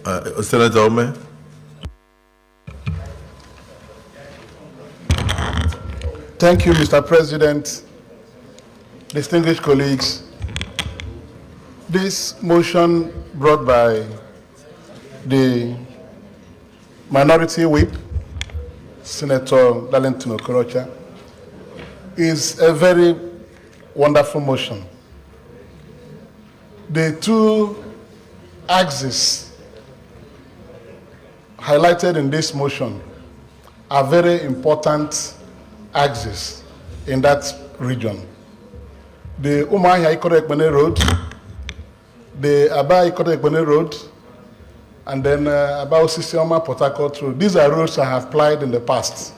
Senator Umeh. Thank you, Mr. President, distinguished colleagues. This motion brought by the Minority Whip, Senator Darlington Nwokocha, is a very wonderful motion. The two axes highlighted in this motion are very important axes in that region. The Umuahia Ikot Ekpene Road, the ably Ikot Ekpene Road, and then Osisi Port Harcourt Road. These are roads I have applied in the past,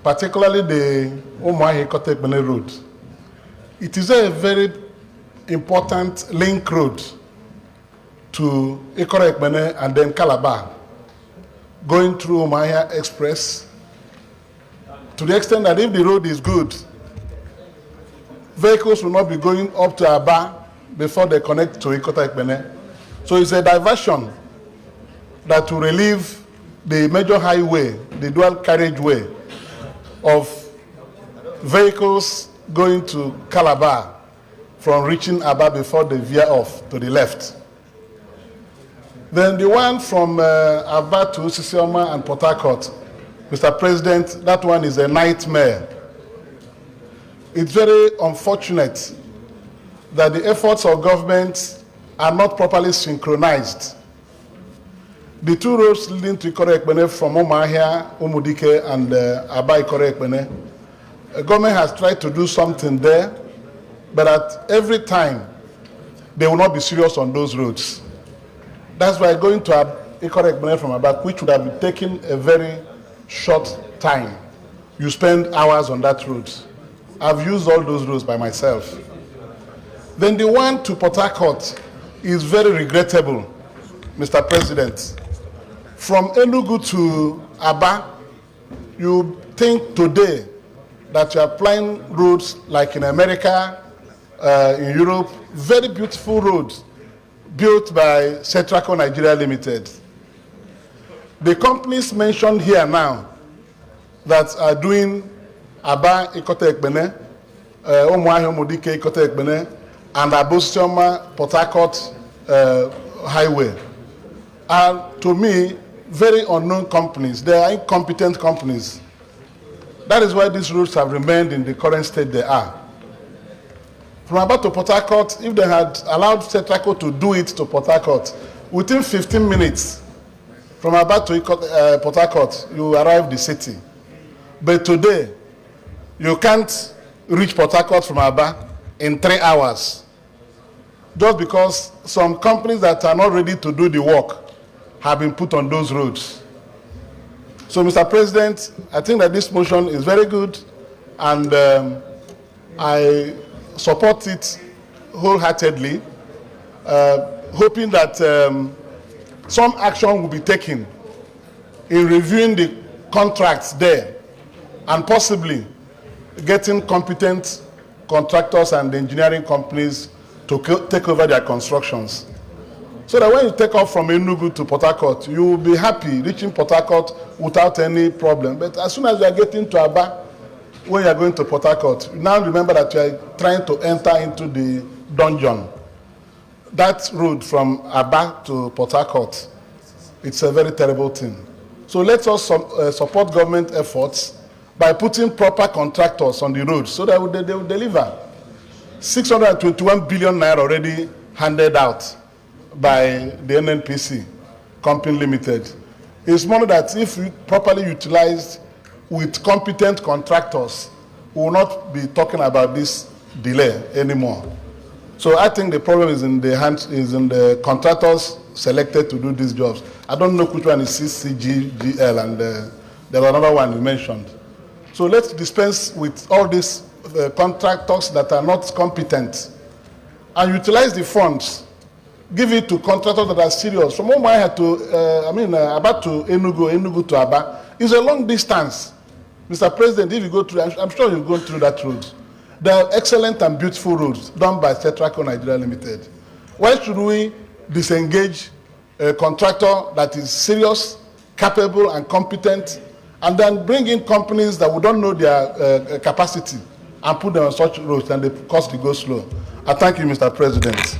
particularly the Umuahia Ikot Ekpene Road. It is a very important link road to Ikot Ekpene and then Calabar, going through Umuahia Express, to the extent that if the road is good, vehicles will not be going up to Aba before they connect to Ikot Ekpene. So it's a diversion that will relieve the major highway, the dual carriageway of vehicles going to Calabar from reaching Aba before they veer off to the left. Then the one from Aba to Osisi and Port Harcourt, Mr. President, that one is a nightmare. It's very unfortunate that the efforts of government are not properly synchronized. The two roads leading to Ikot Ekpene from Umuahia, Umudike, and Aba Ikot Ekpene, the government has tried to do something there, but at every time, they will not be serious on those roads. That's why going to Ikot Ekpene from Aba, which would have been taking a very short time, you spend hours on that road. I've used all those roads by myself. Then the one to Port Harcourt is very regrettable, Mr. President. From Enugu to Aba, you think today that you're applying roads like in America, in Europe, very beautiful roads built by Setraco Nigeria Limited. The companies mentioned here now that are doing Aba Ikot Ekpene, Umuahia Umudike Ikot Ekpene, and Abosioma Port Harcourt Highway are, to me, very unknown companies. They are incompetent companies. That is why these roads have remained in the current state they are. From Aba to Port Harcourt, if they had allowed Setraco to do it to Port Harcourt, within 15 minutes, from Aba to Port Harcourt, you arrive the city. But today, you can't reach Port Harcourt from Aba in 3 hours, just because some companies that are not ready to do the work have been put on those roads. So, Mr. President, I think that this motion is very good, and I support it wholeheartedly, hoping that some action will be taken in reviewing the contracts there and possibly getting competent contractors and engineering companies to take over their constructions. So that when you take off from Enugu to Port Harcourt, you will be happy reaching Port Harcourt without any problem. But as soon as you are getting to Aba, when you are going to Port Harcourt, now remember that you are trying to enter into the dungeon. That road from Aba to Port Harcourt, it's a very terrible thing. So let us support government efforts by putting proper contractors on the road so that they will deliver. 621 billion naira already handed out by the NNPC, Company Limited. It's money that, if properly utilized with competent contractors, we will not be talking about this delay anymore. So I think the problem is in the contractors selected to do these jobs. I don't know which one is CCGL, and there was another one you mentioned. So let's dispense with all these contractors that are not competent and utilize the funds. Give it to contractors that are serious. From Umuahia to, Aba to Enugu, Enugu to Aba, is a long distance. Mr. President, if you go through, I'm sure you've gone through that road. They are excellent and beautiful roads done by Setraco Nigeria Limited. Why should we disengage a contractor that is serious, capable, and competent, and then bring in companies that we don't know their capacity and put them on such roads, and the cost will go slow. I thank you, Mr. President.